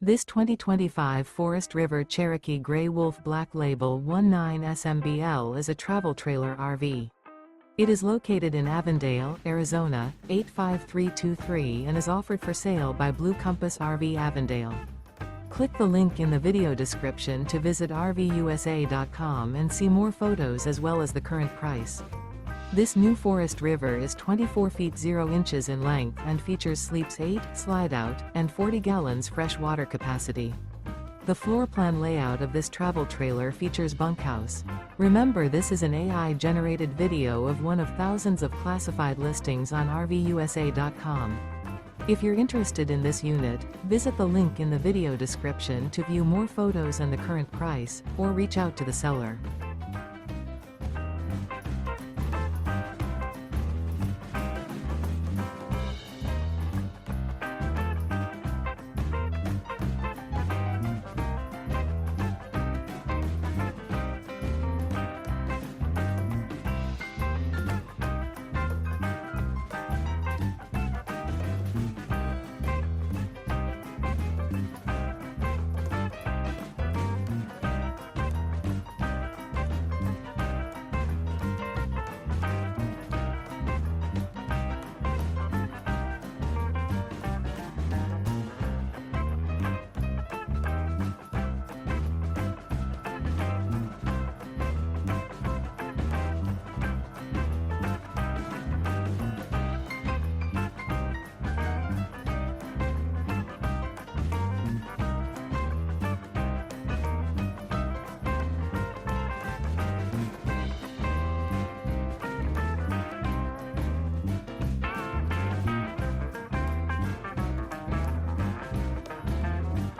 This 2025 Forest River Cherokee Grey Wolf Black Label 19 SMBL is a travel trailer RV. It is located in Avondale, Arizona, 85323 and is offered for sale by Blue Compass RV Avondale. Click the link in the video description to visit RVUSA.com and see more photos as well as the current price. This new Forest River is 24 feet 0 inches in length and features sleeps 8, Slideout, and 40 gallons fresh water capacity. The floor plan layout of this travel trailer features Bunkhouse. Remember, this is an AI-generated video of one of thousands of classified listings on RVUSA.com. If you're interested in this unit, visit the link in the video description to view more photos and the current price, or reach out to the seller.